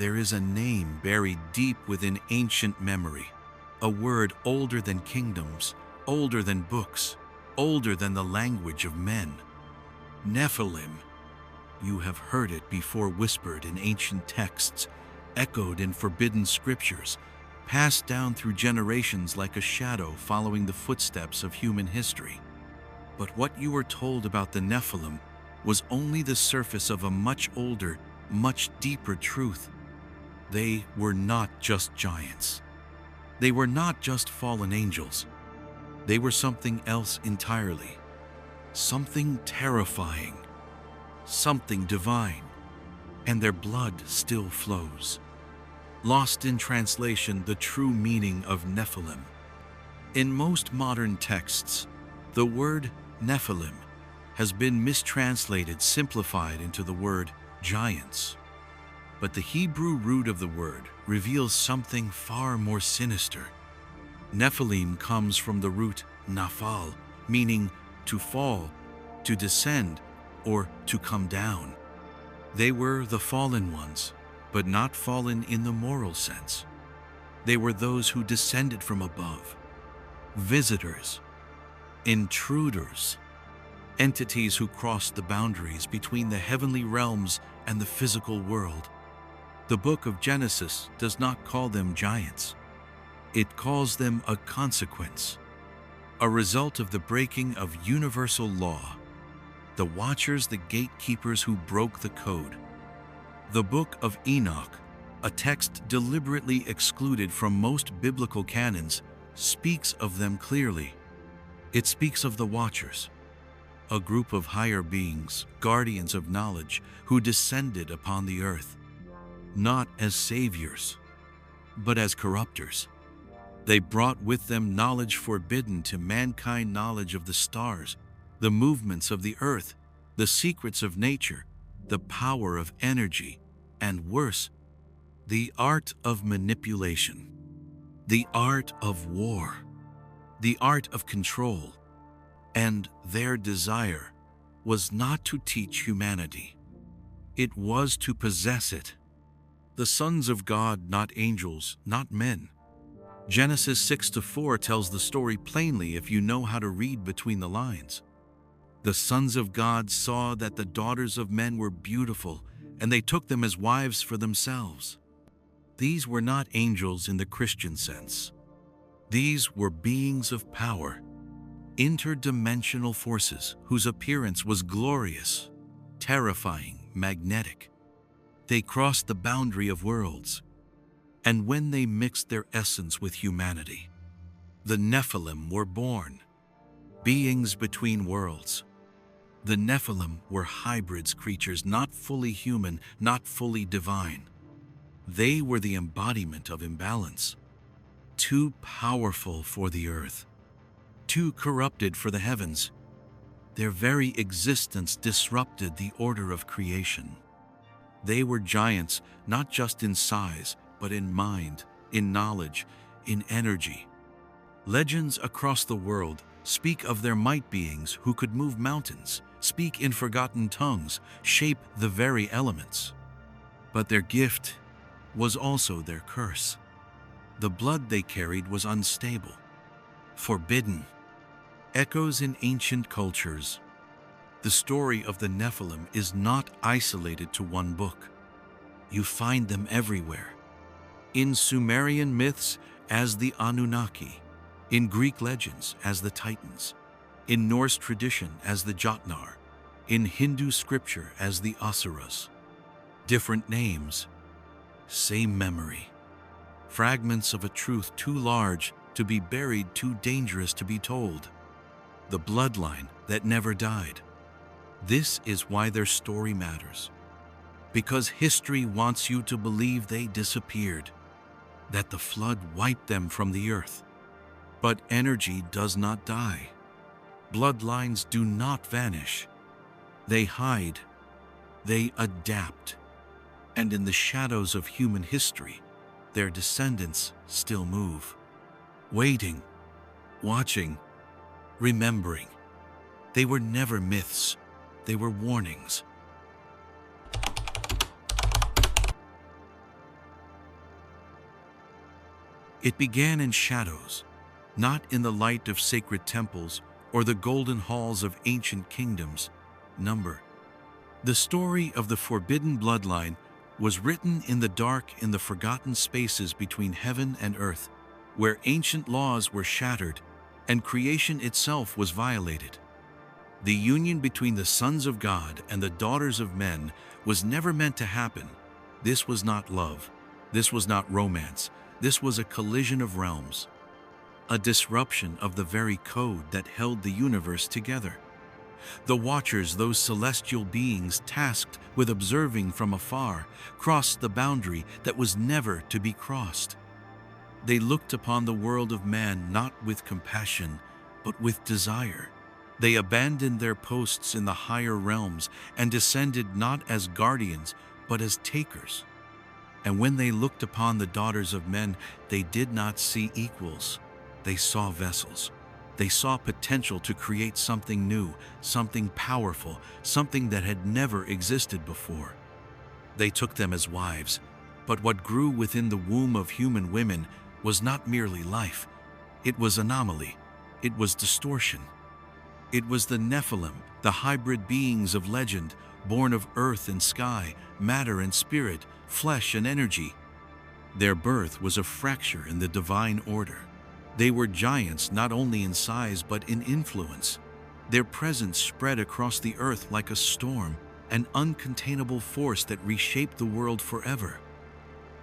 there is a name buried deep within ancient memory, a word older than kingdoms, older than books, older than the language of men. Nephilim. You have heard it before, whispered in ancient texts, echoed in forbidden scriptures, passed down through generations like a shadow following the footsteps of human history. But what you were told about the Nephilim was only the surface of a much older, much deeper truth. They were not just giants. They were not just fallen angels. They were something else entirely. Something terrifying. Something divine. And their blood still flows. Lost in translation, the true meaning of Nephilim. In most modern texts, the word Nephilim has been mistranslated, simplified into the word giants. But the Hebrew root of the word reveals something far more sinister. Nephilim comes from the root nafal, meaning to fall, to descend, or to come down. They were the fallen ones, but not fallen in the moral sense. They were those who descended from above, visitors, intruders, entities who crossed the boundaries between the heavenly realms and the physical world. The book of Genesis does not call them giants. It calls them a consequence, a result of the breaking of universal law, the watchers, the gatekeepers who broke the code. The book of Enoch, a text deliberately excluded from most biblical canons, speaks of them clearly. It speaks of the watchers, a group of higher beings, guardians of knowledge, who descended upon the earth, not as saviors, but as corruptors. They brought with them knowledge forbidden to mankind, knowledge of the stars, the movements of the earth, the secrets of nature, the power of energy, and worse, the art of manipulation, the art of war, the art of control. And their desire was not to teach humanity. It was to possess it. The sons of God, not angels, not men. Genesis 6-4 tells the story plainly if you know how to read between the lines. The sons of God saw that the daughters of men were beautiful, and they took them as wives for themselves. These were not angels in the Christian sense. These were beings of power, interdimensional forces whose appearance was glorious, terrifying, magnetic. They crossed the boundary of worlds, and when they mixed their essence with humanity, the Nephilim were born, beings between worlds. The Nephilim were hybrids, creatures not fully human, not fully divine. They were the embodiment of imbalance, too powerful for the earth, too corrupted for the heavens. Their very existence disrupted the order of creation. They were giants, not just in size, but in mind, in knowledge, in energy. Legends across the world speak of their might, beings who could move mountains, speak in forgotten tongues, shape the very elements. But their gift was also their curse. The blood they carried was unstable, forbidden. Echoes in ancient cultures. The story of the Nephilim is not isolated to one book. You find them everywhere. In Sumerian myths as the Anunnaki, in Greek legends as the Titans, in Norse tradition as the Jotnar, in Hindu scripture as the Asuras. Different names, same memory. Fragments of a truth too large to be buried, too dangerous to be told. The bloodline that never died. This is why their story matters. Because history wants you to believe they disappeared, that the flood wiped them from the earth. But energy does not die. Bloodlines do not vanish. They hide. They adapt. And in the shadows of human history, their descendants still move. Waiting, watching, remembering. They were never myths. They were warnings. It began in shadows, not in the light of sacred temples or the golden halls of ancient kingdoms. Number. The story of the forbidden bloodline was written in the dark, in the forgotten spaces between heaven and earth, where ancient laws were shattered and creation itself was violated. The union between the sons of God and the daughters of men was never meant to happen. This was not love. This was not romance. This was a collision of realms, a disruption of the very code that held the universe together. The Watchers, those celestial beings tasked with observing from afar, crossed the boundary that was never to be crossed. They looked upon the world of man not with compassion, but with desire. They abandoned their posts in the higher realms and descended not as guardians, but as takers. And when they looked upon the daughters of men, they did not see equals. They saw vessels. They saw potential to create something new, something powerful, something that had never existed before. They took them as wives, but what grew within the womb of human women was not merely life. It was anomaly. It was distortion. It was the Nephilim, the hybrid beings of legend, born of earth and sky, matter and spirit, flesh and energy. Their birth was a fracture in the divine order. They were giants not only in size but in influence. Their presence spread across the earth like a storm, an uncontainable force that reshaped the world forever.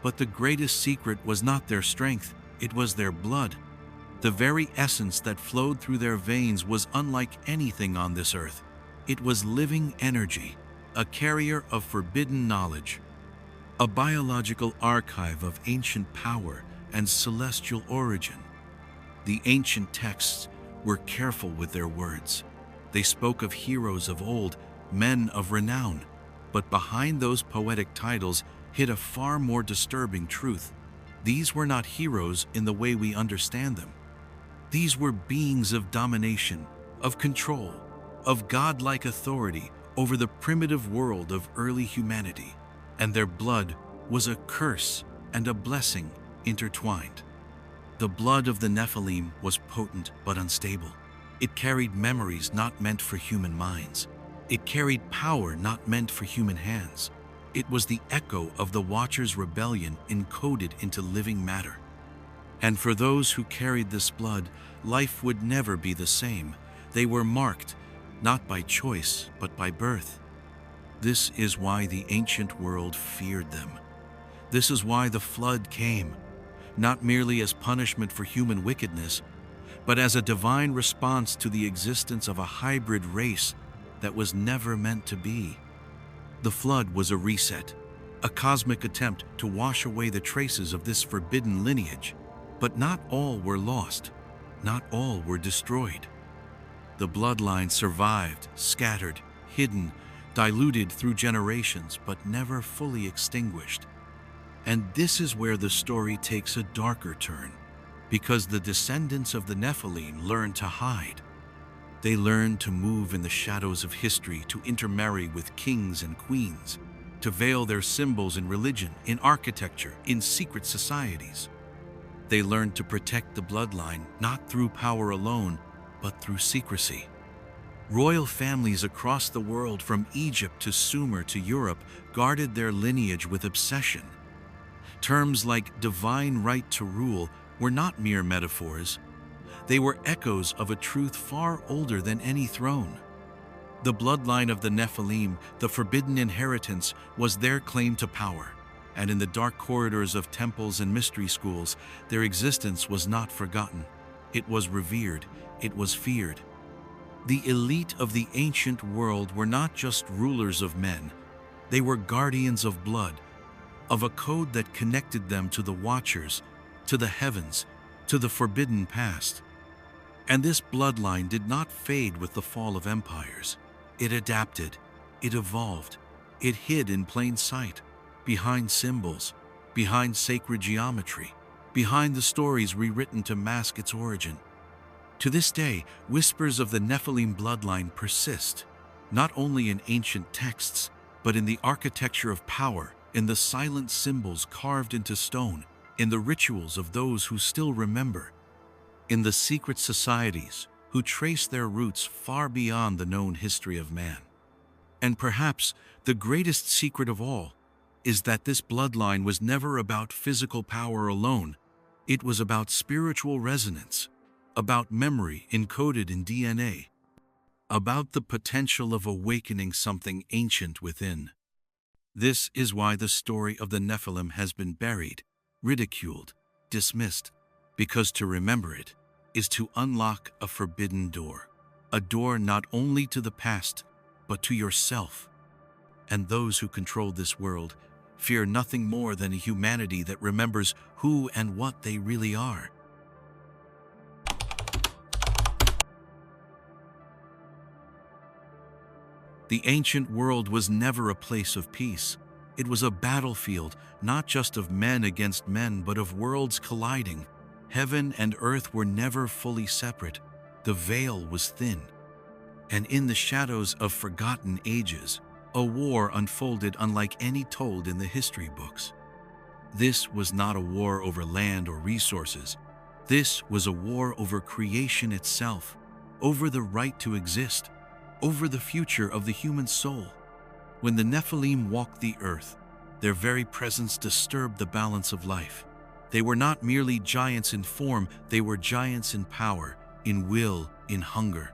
But the greatest secret was not their strength, it was their blood. The very essence that flowed through their veins was unlike anything on this earth. It was living energy, a carrier of forbidden knowledge, a biological archive of ancient power and celestial origin. The ancient texts were careful with their words. They spoke of heroes of old, men of renown, but behind those poetic titles hid a far more disturbing truth. These were not heroes in the way we understand them. These were beings of domination, of control, of godlike authority over the primitive world of early humanity, and their blood was a curse and a blessing intertwined. The blood of the Nephilim was potent but unstable. It carried memories not meant for human minds. It carried power not meant for human hands. It was the echo of the Watchers' rebellion encoded into living matter. And for those who carried this blood, life would never be the same. They were marked, not by choice, but by birth. This is why the ancient world feared them. This is why the flood came, not merely as punishment for human wickedness, but as a divine response to the existence of a hybrid race that was never meant to be. The flood was a reset, a cosmic attempt to wash away the traces of this forbidden lineage. But not all were lost, not all were destroyed. The bloodline survived, scattered, hidden, diluted through generations, but never fully extinguished. And this is where the story takes a darker turn, because the descendants of the Nephilim learned to hide. They learned to move in the shadows of history, to intermarry with kings and queens, to veil their symbols in religion, in architecture, in secret societies. They learned to protect the bloodline not through power alone, but through secrecy. Royal families across the world, from Egypt to Sumer to Europe, guarded their lineage with obsession. Terms like divine right to rule were not mere metaphors. They were echoes of a truth far older than any throne. The bloodline of the Nephilim, the forbidden inheritance, was their claim to power. And in the dark corridors of temples and mystery schools, their existence was not forgotten. It was revered. It was feared. The elite of the ancient world were not just rulers of men. They were guardians of blood, of a code that connected them to the Watchers, to the heavens, to the forbidden past. And this bloodline did not fade with the fall of empires. It adapted. It evolved. It hid in plain sight, behind symbols, behind sacred geometry, behind the stories rewritten to mask its origin. To this day, whispers of the Nephilim bloodline persist, not only in ancient texts, but in the architecture of power, in the silent symbols carved into stone, in the rituals of those who still remember, in the secret societies who trace their roots far beyond the known history of man. And perhaps the greatest secret of all is that this bloodline was never about physical power alone. It was about spiritual resonance, about memory encoded in DNA, about the potential of awakening something ancient within. This is why the story of the Nephilim has been buried, ridiculed, dismissed, because to remember it is to unlock a forbidden door, a door not only to the past, but to yourself. And those who control this world fear nothing more than a humanity that remembers who and what they really are. The ancient world was never a place of peace. It was a battlefield, not just of men against men, but of worlds colliding. Heaven and earth were never fully separate. The veil was thin. And in the shadows of forgotten ages, a war unfolded unlike any told in the history books. This was not a war over land or resources. This was a war over creation itself, over the right to exist, over the future of the human soul. When the Nephilim walked the earth, their very presence disturbed the balance of life. They were not merely giants in form, they were giants in power, in will, in hunger.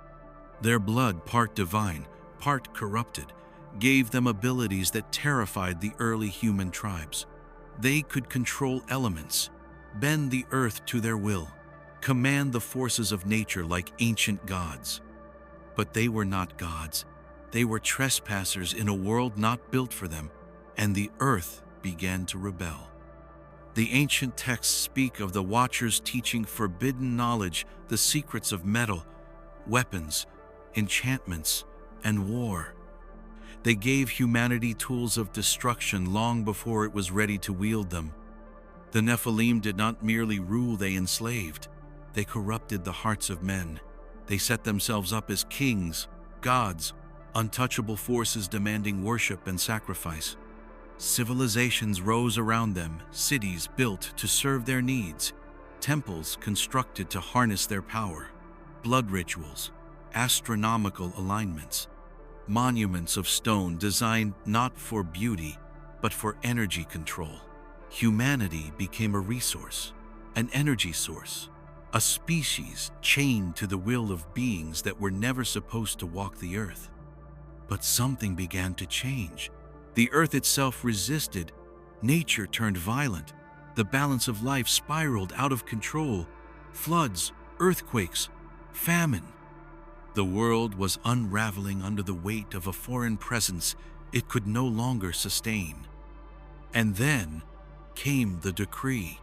Their blood, part divine, part corrupted, gave them abilities that terrified the early human tribes. They could control elements, bend the earth to their will, command the forces of nature like ancient gods. But they were not gods. They were trespassers in a world not built for them, and the earth began to rebel. The ancient texts speak of the Watchers teaching forbidden knowledge, the secrets of metal, weapons, enchantments, and war. They gave humanity tools of destruction long before it was ready to wield them. The Nephilim did not merely rule, they enslaved. They corrupted the hearts of men. They set themselves up as kings, gods, untouchable forces demanding worship and sacrifice. Civilizations rose around them, cities built to serve their needs, temples constructed to harness their power, blood rituals, astronomical alignments, monuments of stone designed not for beauty, but for energy control. Humanity became a resource, an energy source, a species chained to the will of beings that were never supposed to walk the earth. But something began to change. The earth itself resisted. Nature turned violent. The balance of life spiraled out of control. Floods, earthquakes, famine. The world was unraveling under the weight of a foreign presence it could no longer sustain. And then came the decree.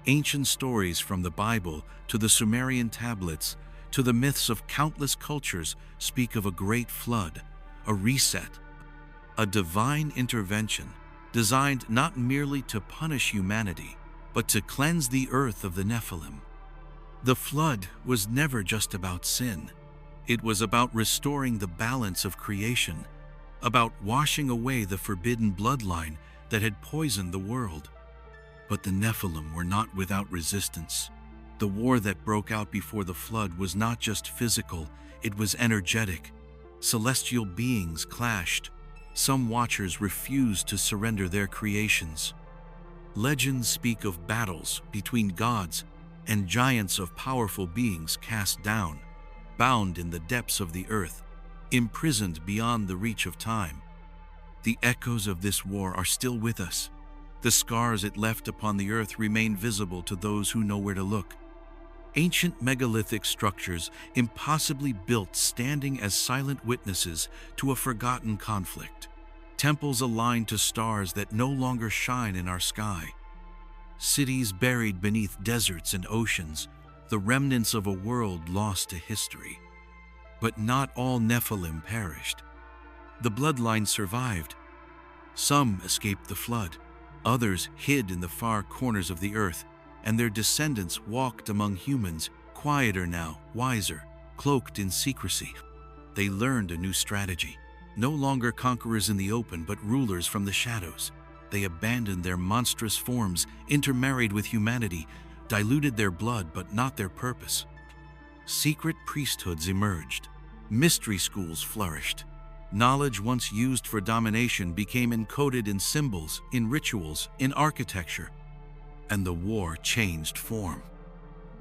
Ancient stories from the Bible to the Sumerian tablets to the myths of countless cultures speak of a great flood, a reset, a divine intervention designed not merely to punish humanity, but to cleanse the earth of the Nephilim. The flood was never just about sin. It was about restoring the balance of creation, about washing away the forbidden bloodline that had poisoned the world. But the Nephilim were not without resistance. The war that broke out before the flood was not just physical, it was energetic. Celestial beings clashed. Some Watchers refused to surrender their creations. Legends speak of battles between gods and giants of powerful beings cast down, bound in the depths of the earth, imprisoned beyond the reach of time. The echoes of this war are still with us. The scars it left upon the earth remain visible to those who know where to look. Ancient megalithic structures, impossibly built, standing as silent witnesses to a forgotten conflict. Temples aligned to stars that no longer shine in our sky. Cities buried beneath deserts and oceans, the remnants of a world lost to history. But not all Nephilim perished. The bloodline survived. Some escaped the flood. Others hid in the far corners of the earth, and their descendants walked among humans, quieter now, wiser, cloaked in secrecy. They learned a new strategy. No longer conquerors in the open, but rulers from the shadows. They abandoned their monstrous forms, intermarried with humanity, diluted their blood but not their purpose. Secret priesthoods emerged. Mystery schools flourished. Knowledge once used for domination became encoded in symbols, in rituals, in architecture. And the war changed form.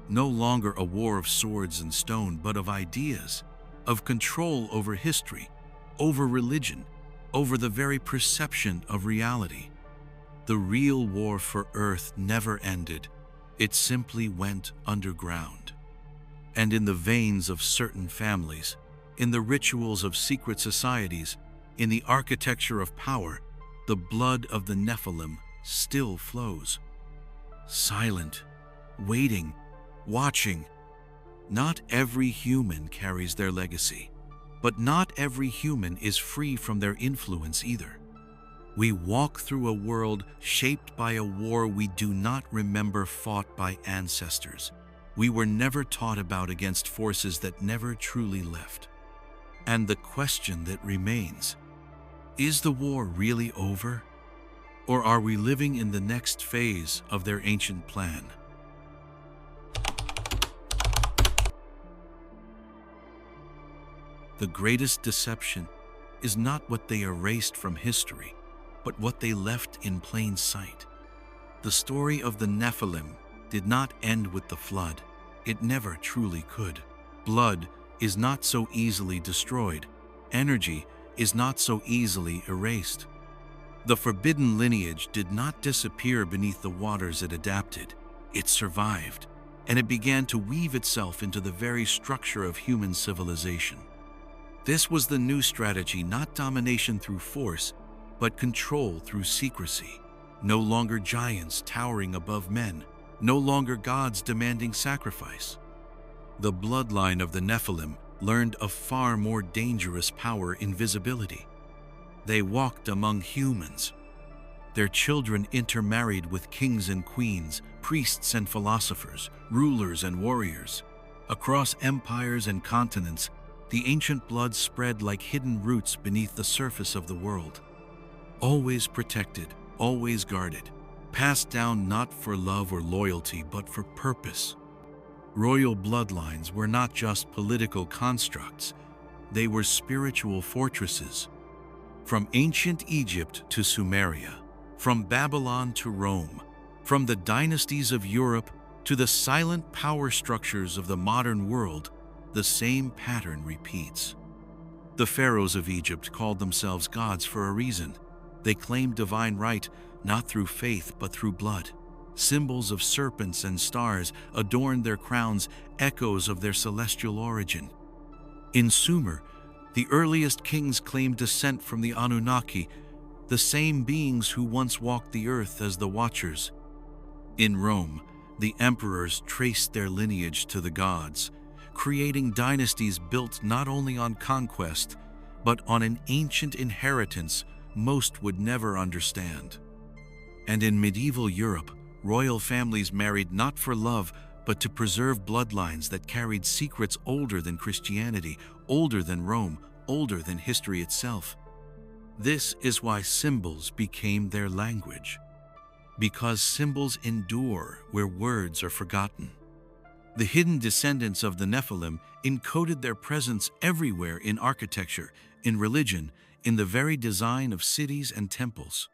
No longer a war of swords and stone, but of ideas, of control over history, over religion, over the very perception of reality. The real war for Earth never ended. It simply went underground. And in the veins of certain families, in the rituals of secret societies, in the architecture of power, the blood of the Nephilim still flows. Silent, waiting, watching. Not every human carries their legacy, but not every human is free from their influence either. We walk through a world shaped by a war we do not remember, fought by ancestors we were never taught about, against forces that never truly left. And the question that remains, is the war really over? Or are we living in the next phase of their ancient plan? The greatest deception is not what they erased from history, but what they left in plain sight. The story of the Nephilim did not end with the flood. It never truly could. Blood is not so easily destroyed. Energy is not so easily erased. The forbidden lineage did not disappear beneath the waters it adapted. It survived, and it began to weave itself into the very structure of human civilization. This was the new strategy, not domination through force, but control through secrecy. No longer giants towering above men, no longer gods demanding sacrifice. The bloodline of the Nephilim learned a far more dangerous power: invisibility. They walked among humans. Their children intermarried with kings and queens, priests and philosophers, rulers and warriors. Across empires and continents, the ancient blood spread like hidden roots beneath the surface of the world. Always protected, always guarded, passed down not for love or loyalty, but for purpose. Royal bloodlines were not just political constructs, they were spiritual fortresses. From ancient Egypt to Sumeria, from Babylon to Rome, from the dynasties of Europe to the silent power structures of the modern world, the same pattern repeats. The pharaohs of Egypt called themselves gods for a reason. They claimed divine right, not through faith but through blood. Symbols of serpents and stars adorned their crowns, echoes of their celestial origin. In Sumer, the earliest kings claimed descent from the Anunnaki, the same beings who once walked the earth as the Watchers. In Rome, the emperors traced their lineage to the gods, creating dynasties built not only on conquest, but on an ancient inheritance most would never understand. And in medieval Europe, royal families married not for love, but to preserve bloodlines that carried secrets older than Christianity, older than Rome, older than history itself. This is why symbols became their language. Because symbols endure where words are forgotten. The hidden descendants of the Nephilim encoded their presence everywhere, in architecture, in religion, in the very design of cities and temples.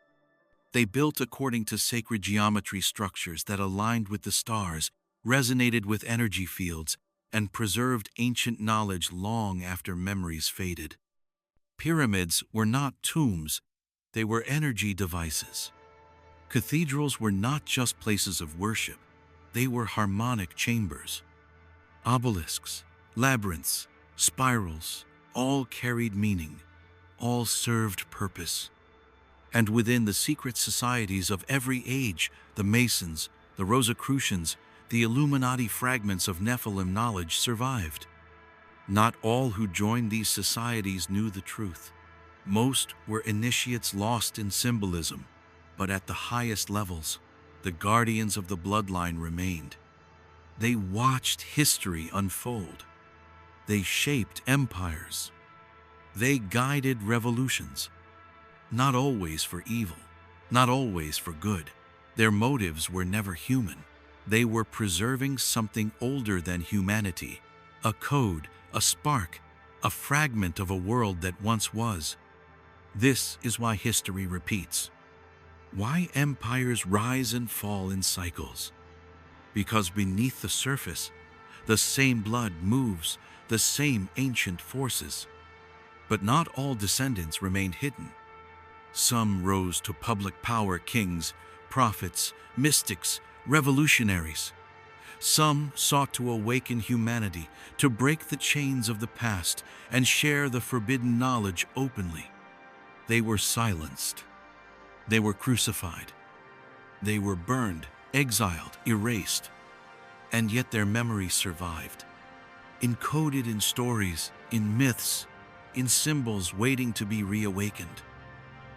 They built according to sacred geometry, structures that aligned with the stars, resonated with energy fields, and preserved ancient knowledge long after memories faded. Pyramids were not tombs, they were energy devices. Cathedrals were not just places of worship, they were harmonic chambers. Obelisks, labyrinths, spirals, all carried meaning, all served purpose. And within the secret societies of every age, the Masons, the Rosicrucians, the Illuminati, fragments of Nephilim knowledge survived. Not all who joined these societies knew the truth. Most were initiates lost in symbolism, but at the highest levels, the guardians of the bloodline remained. They watched history unfold. They shaped empires. They guided revolutions, not always for evil, not always for good. Their motives were never human. They were preserving something older than humanity, a code, a spark, a fragment of a world that once was. This is why history repeats. Why empires rise and fall in cycles. Because beneath the surface, the same blood moves, the same ancient forces. But not all descendants remained hidden. Some rose to public power: kings, prophets, mystics, revolutionaries. Some sought to awaken humanity, to break the chains of the past and share the forbidden knowledge openly. They were silenced. They were crucified. They were burned, exiled, erased. And yet their memory survived, encoded in stories, in myths, in symbols waiting to be reawakened.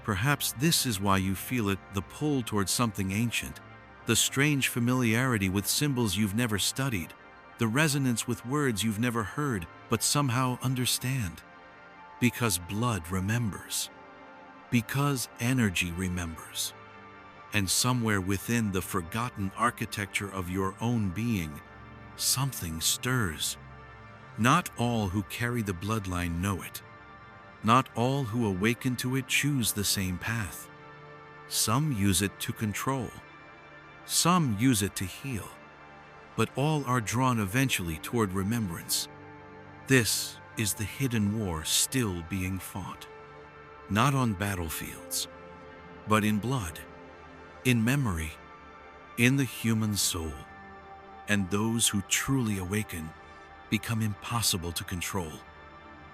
Perhaps this is why you feel it, the pull towards something ancient, the strange familiarity with symbols you've never studied, the resonance with words you've never heard but somehow understand. Because blood remembers. Because energy remembers. And somewhere within the forgotten architecture of your own being, something stirs. Not all who carry the bloodline know it. Not all who awaken to it choose the same path. Some use it to control. Some use it to heal. But all are drawn eventually toward remembrance. This is the hidden war still being fought. Not on battlefields, but in blood, in memory, in the human soul. And those who truly awaken become impossible to control.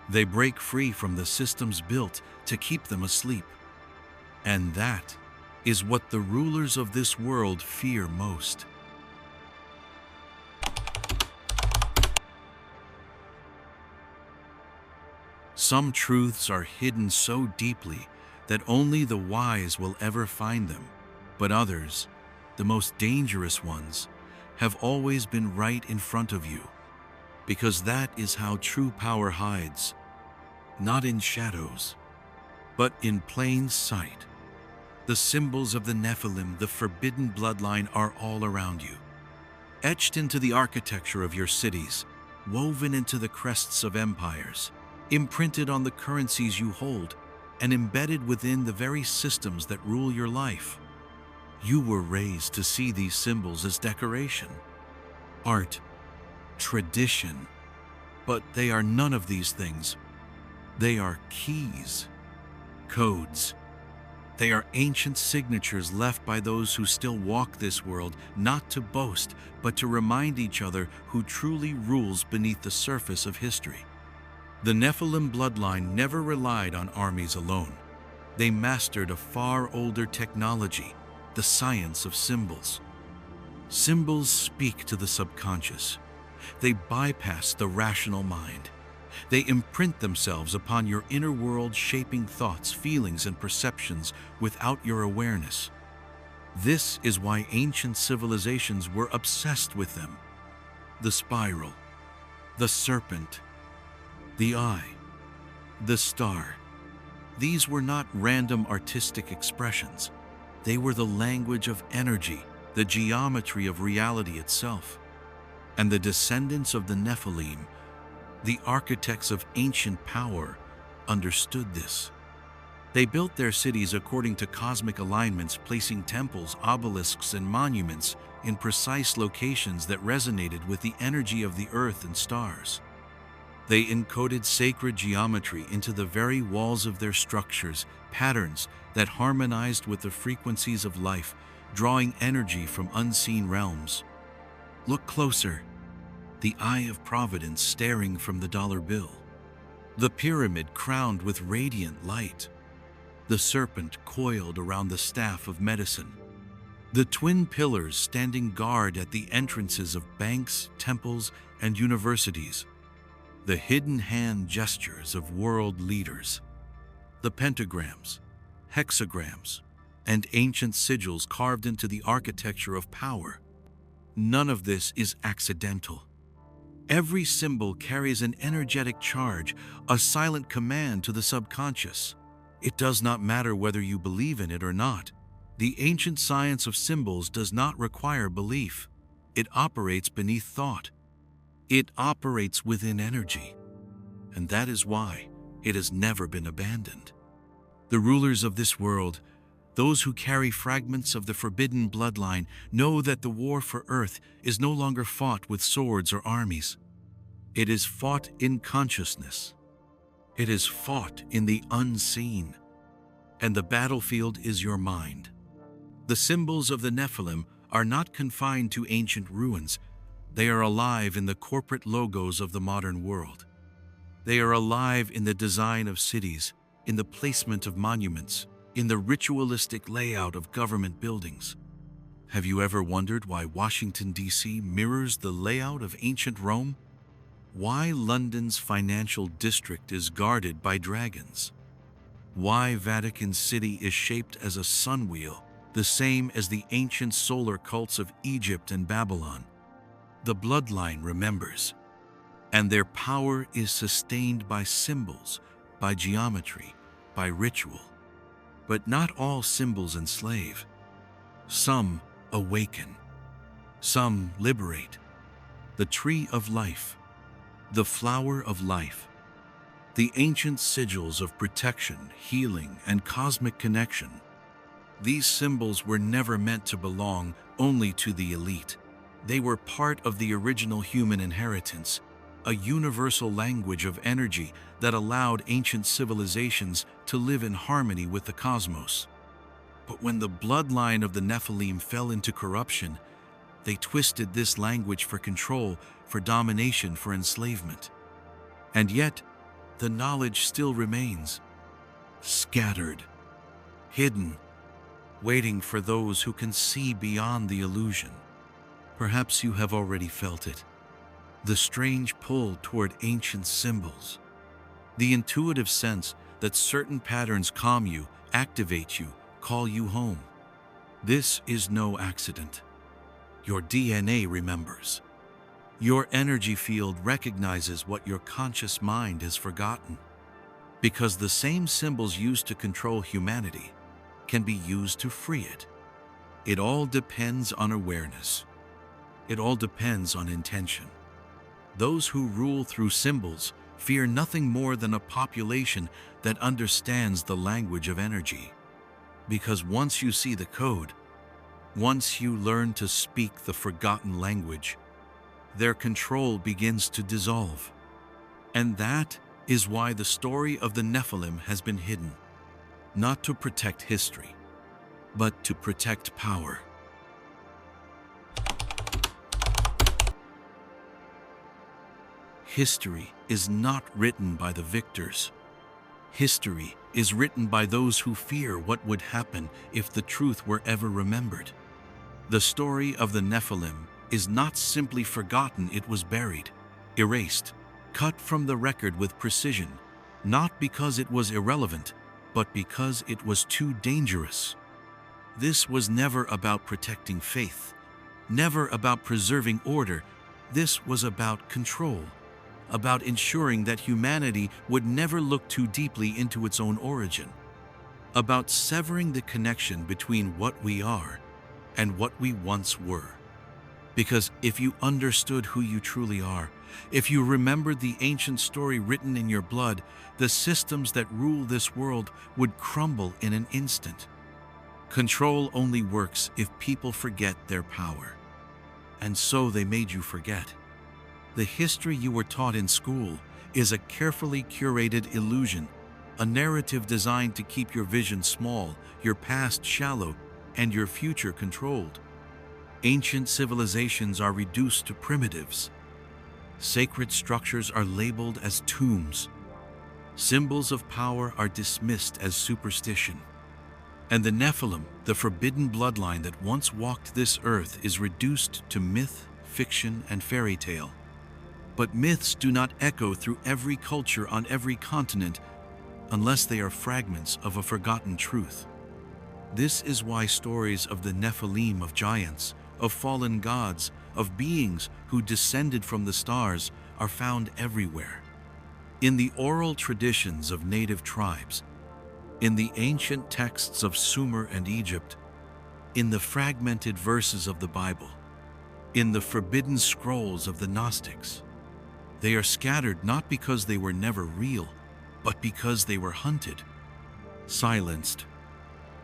They break free from the systems built to keep them asleep. And that is what the rulers of this world fear most. Some truths are hidden so deeply that only the wise will ever find them, but others, the most dangerous ones, have always been right in front of you, because that is how true power hides, not in shadows, but in plain sight. The symbols of the Nephilim, the forbidden bloodline, are all around you, etched into the architecture of your cities, woven into the crests of empires, imprinted on the currencies you hold, and embedded within the very systems that rule your life. You were raised to see these symbols as decoration, art, tradition, but they are none of these things. They are keys, codes. They are ancient signatures left by those who still walk this world, not to boast, but to remind each other who truly rules beneath the surface of history. The Nephilim bloodline never relied on armies alone. They mastered a far older technology, the science of symbols. Symbols speak to the subconscious. They bypass the rational mind. They imprint themselves upon your inner world, shaping thoughts, feelings, and perceptions without your awareness. This is why ancient civilizations were obsessed with them. The spiral, the serpent, the eye, the star. These were not random artistic expressions. They were the language of energy, the geometry of reality itself. And the descendants of the Nephilim, the architects of ancient power, understood this. They built their cities according to cosmic alignments, placing temples, obelisks, and monuments in precise locations that resonated with the energy of the earth and stars. They encoded sacred geometry into the very walls of their structures, patterns that harmonized with the frequencies of life, drawing energy from unseen realms. Look closer. The eye of providence staring from the dollar bill. The pyramid crowned with radiant light. The serpent coiled around the staff of medicine. The twin pillars standing guard at the entrances of banks, temples, and universities. The hidden hand gestures of world leaders. The pentagrams, hexagrams, and ancient sigils carved into the architecture of power. None of this is accidental. Every symbol carries an energetic charge, a silent command to the subconscious. It does not matter whether you believe in it or not. The ancient science of symbols does not require belief. It operates beneath thought. It operates within energy. And that is why it has never been abandoned. The rulers of this world, those who carry fragments of the forbidden bloodline, know that the war for Earth is no longer fought with swords or armies. It is fought in consciousness. It is fought in the unseen. And the battlefield is your mind. The symbols of the Nephilim are not confined to ancient ruins. They are alive in the corporate logos of the modern world. They are alive in the design of cities, in the placement of monuments, in the ritualistic layout of government buildings. Have you ever wondered why Washington, D.C. mirrors the layout of ancient Rome? Why London's financial district is guarded by dragons? Why Vatican City is shaped as a sunwheel, the same as the ancient solar cults of Egypt and Babylon? The bloodline remembers, and their power is sustained by symbols, by geometry, by ritual. But not all symbols enslave. Some awaken. Some liberate. The tree of life, the flower of life, the ancient sigils of protection, healing, and cosmic connection. These symbols were never meant to belong only to the elite. They were part of the original human inheritance, a universal language of energy that allowed ancient civilizations to live in harmony with the cosmos. But when the bloodline of the Nephilim fell into corruption, they twisted this language for control, for domination, for enslavement. And yet, the knowledge still remains, scattered, hidden, waiting for those who can see beyond the illusion. Perhaps you have already felt it. The strange pull toward ancient symbols. The intuitive sense that certain patterns calm you, activate you, call you home. This is no accident. Your DNA remembers. Your energy field recognizes what your conscious mind has forgotten. Because the same symbols used to control humanity can be used to free it. It all depends on awareness. It all depends on intention. Those who rule through symbols fear nothing more than a population that understands the language of energy. Because once you see the code, once you learn to speak the forgotten language, their control begins to dissolve. And that is why the story of the Nephilim has been hidden, not to protect history, but to protect power. History is not written by the victors. History is written by those who fear what would happen if the truth were ever remembered. The story of the Nephilim is not simply forgotten, it was buried, erased, cut from the record with precision, not because it was irrelevant, but because it was too dangerous. This was never about protecting faith, never about preserving order. This was about control, about ensuring that humanity would never look too deeply into its own origin, about severing the connection between what we are and what we once were. Because if you understood who you truly are, if you remembered the ancient story written in your blood, the systems that rule this world would crumble in an instant. Control only works if people forget their power. And so they made you forget. The history you were taught in school is a carefully curated illusion, a narrative designed to keep your vision small, your past shallow, and your future controlled. Ancient civilizations are reduced to primitives. Sacred structures are labeled as tombs. Symbols of power are dismissed as superstition. And the Nephilim, the forbidden bloodline that once walked this earth, is reduced to myth, fiction, and fairy tale. But myths do not echo through every culture on every continent unless they are fragments of a forgotten truth. This is why stories of the Nephilim, of giants, of fallen gods, of beings who descended from the stars, are found everywhere. In the oral traditions of native tribes, in the ancient texts of Sumer and Egypt, in the fragmented verses of the Bible, in the forbidden scrolls of the Gnostics. They are scattered not because they were never real, but because they were hunted, silenced,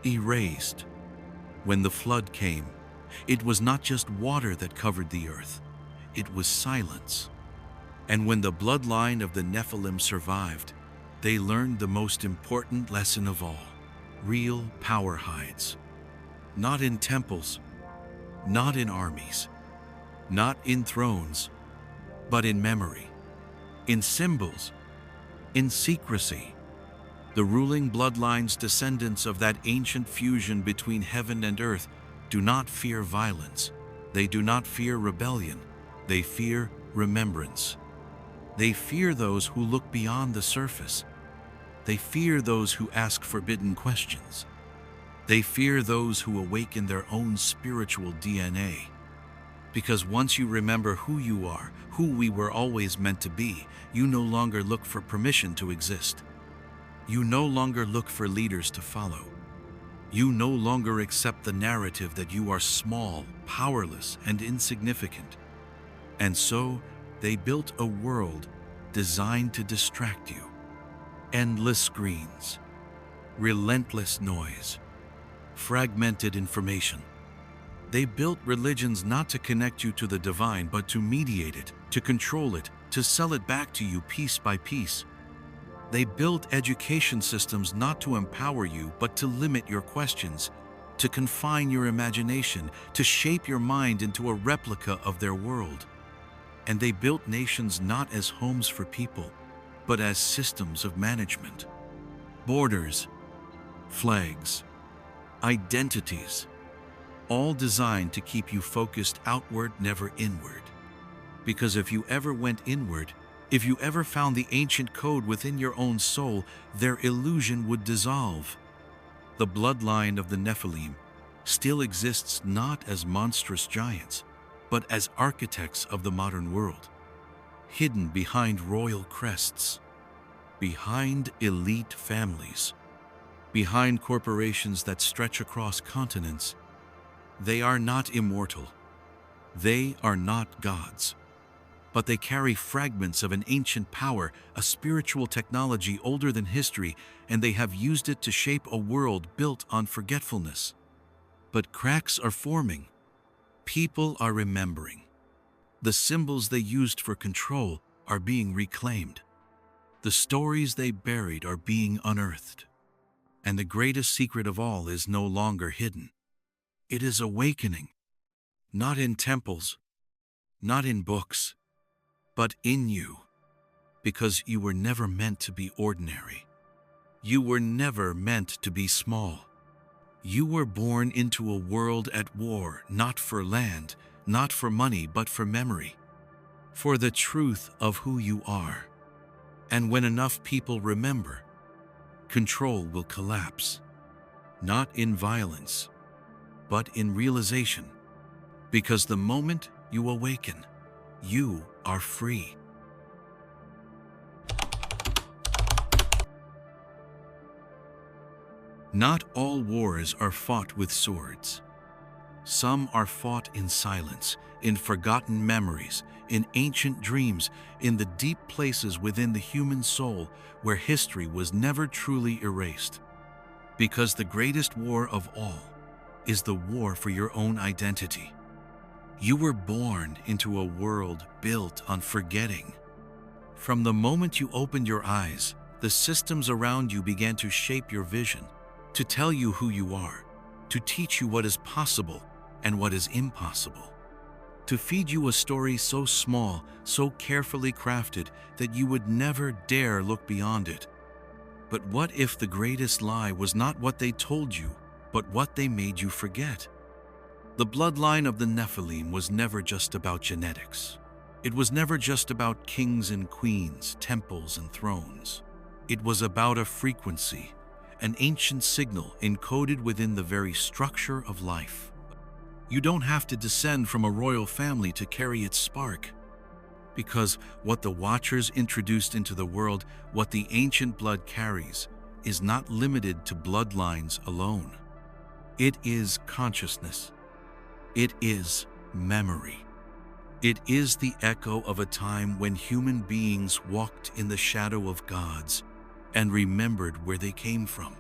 erased. When the flood came, it was not just water that covered the earth, it was silence. And when the bloodline of the Nephilim survived, they learned the most important lesson of all. Real power hides. Not in temples, not in armies, not in thrones, but in memory, in symbols, in secrecy. The ruling bloodline's descendants of that ancient fusion between heaven and earth do not fear violence. They do not fear rebellion. They fear remembrance. They fear those who look beyond the surface. They fear those who ask forbidden questions. They fear those who awaken their own spiritual DNA. Because once you remember who you are, who we were always meant to be, you no longer look for permission to exist. You no longer look for leaders to follow. You no longer accept the narrative that you are small, powerless, and insignificant. And so, they built a world designed to distract you. Endless screens, relentless noise, fragmented information. They built religions not to connect you to the divine, but to mediate it, to control it, to sell it back to you piece by piece. They built education systems not to empower you, but to limit your questions, to confine your imagination, to shape your mind into a replica of their world. And they built nations not as homes for people, but as systems of management. Borders, flags, identities, all designed to keep you focused outward, never inward. Because if you ever went inward, if you ever found the ancient code within your own soul, their illusion would dissolve. The bloodline of the Nephilim still exists not as monstrous giants, but as architects of the modern world, hidden behind royal crests, behind elite families, behind corporations that stretch across continents. They are not immortal. They are not gods. But they carry fragments of an ancient power, a spiritual technology older than history, and they have used it to shape a world built on forgetfulness. But cracks are forming. People are remembering. The symbols they used for control are being reclaimed. The stories they buried are being unearthed. And the greatest secret of all is no longer hidden. It is awakening, not in temples, not in books, but in you, because you were never meant to be ordinary. You were never meant to be small. You were born into a world at war, not for land, not for money, but for memory, for the truth of who you are. And when enough people remember, control will collapse, not in violence, but in realization, because the moment you awaken, you are free. Not all wars are fought with swords. Some are fought in silence, in forgotten memories, in ancient dreams, in the deep places within the human soul where history was never truly erased. Because the greatest war of all is the war for your own identity. You were born into a world built on forgetting. From the moment you opened your eyes, the systems around you began to shape your vision, to tell you who you are, to teach you what is possible and what is impossible, to feed you a story so small, so carefully crafted that you would never dare look beyond it. But what if the greatest lie was not what they told you, but what they made you forget? The bloodline of the Nephilim was never just about genetics. It was never just about kings and queens, temples and thrones. It was about a frequency, an ancient signal encoded within the very structure of life. You don't have to descend from a royal family to carry its spark, because what the Watchers introduced into the world, what the ancient blood carries, is not limited to bloodlines alone. It is consciousness. It is memory. It is the echo of a time when human beings walked in the shadow of gods and remembered where they came from.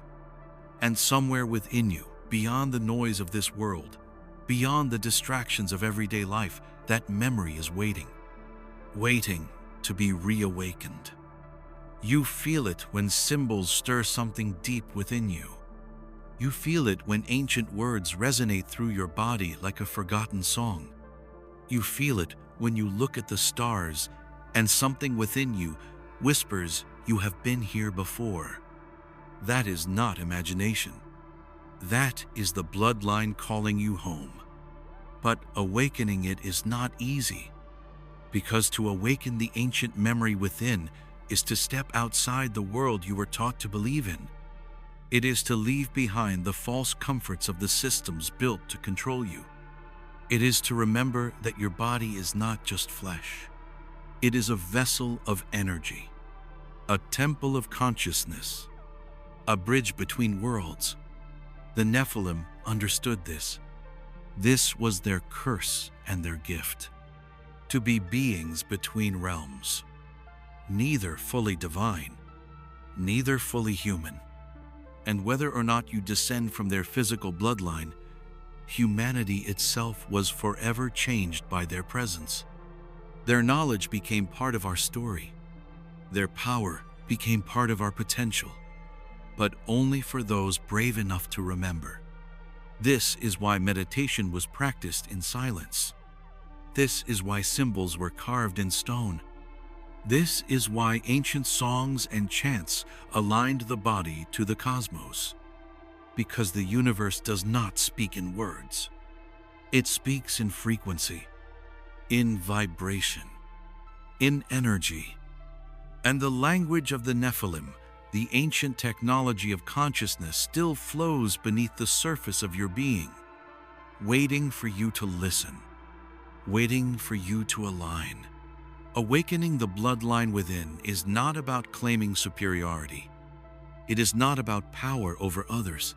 And somewhere within you, beyond the noise of this world, beyond the distractions of everyday life, that memory is waiting to be reawakened. You feel it when symbols stir something deep within you. You feel it when ancient words resonate through your body like a forgotten song. You feel it when you look at the stars and something within you whispers, "You have been here before." That is not imagination. That is the bloodline calling you home. But awakening it is not easy, because to awaken the ancient memory within is to step outside the world you were taught to believe in. It is to leave behind the false comforts of the systems built to control you. It is to remember that your body is not just flesh. It is a vessel of energy, a temple of consciousness, a bridge between worlds. The Nephilim understood this. This was their curse and their gift, to be beings between realms, neither fully divine, neither fully human. And whether or not you descend from their physical bloodline, humanity itself was forever changed by their presence. Their knowledge became part of our story. Their power became part of our potential, but only for those brave enough to remember. This is why meditation was practiced in silence. This is why symbols were carved in stone. This is why ancient songs and chants aligned the body to the cosmos. Because the universe does not speak in words. It speaks in frequency, in vibration, in energy. And the language of the Nephilim, the ancient technology of consciousness, still flows beneath the surface of your being, waiting for you to listen, waiting for you to align. Awakening the bloodline within is not about claiming superiority. It is not about power over others.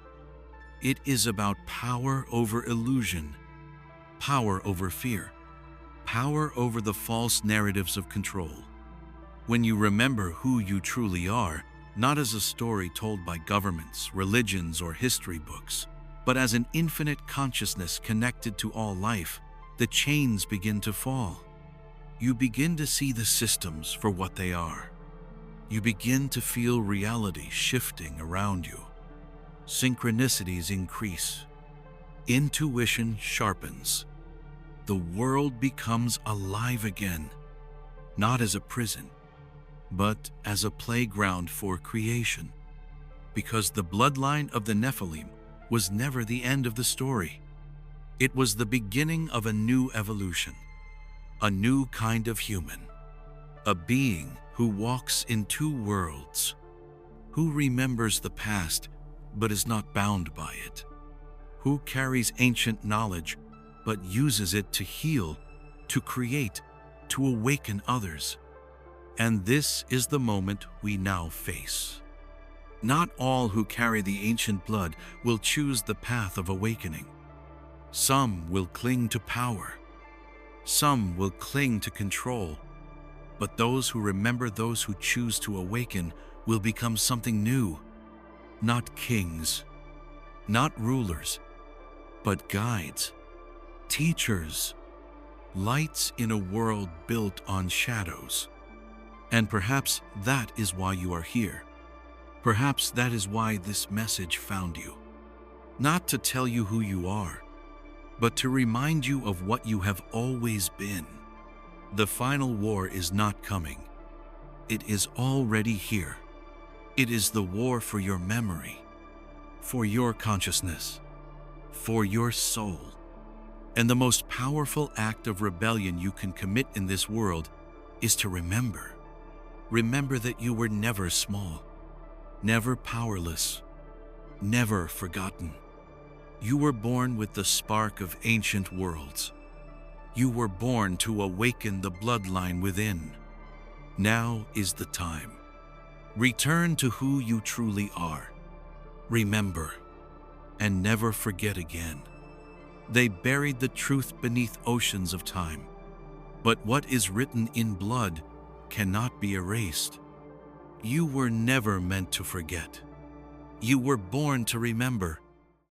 It is about power over illusion, power over fear, power over the false narratives of control. When you remember who you truly are, not as a story told by governments, religions, or history books, but as an infinite consciousness connected to all life, the chains begin to fall. You begin to see the systems for what they are. You begin to feel reality shifting around you. Synchronicities increase. Intuition sharpens. The world becomes alive again, not as a prison, but as a playground for creation. Because the bloodline of the Nephilim was never the end of the story. It was the beginning of a new evolution. A new kind of human, a being who walks in two worlds, who remembers the past but is not bound by it, who carries ancient knowledge but uses it to heal, to create, to awaken others. And this is the moment we now face. Not all who carry the ancient blood will choose the path of awakening. Some will cling to power. Some will cling to control, but those who remember, those who choose to awaken, will become something new. Not kings, not rulers, but guides, teachers, lights in a world built on shadows. And perhaps that is why you are here. Perhaps that is why this message found you. Not to tell you who you are, but to remind you of what you have always been. The final war is not coming. It is already here. It is the war for your memory, for your consciousness, for your soul. And the most powerful act of rebellion you can commit in this world is to remember. Remember that you were never small, never powerless, never forgotten. You were born with the spark of ancient worlds. You were born to awaken the bloodline within. Now is the time. Return to who you truly are. Remember, and never forget again. They buried the truth beneath oceans of time. But what is written in blood cannot be erased. You were never meant to forget. You were born to remember,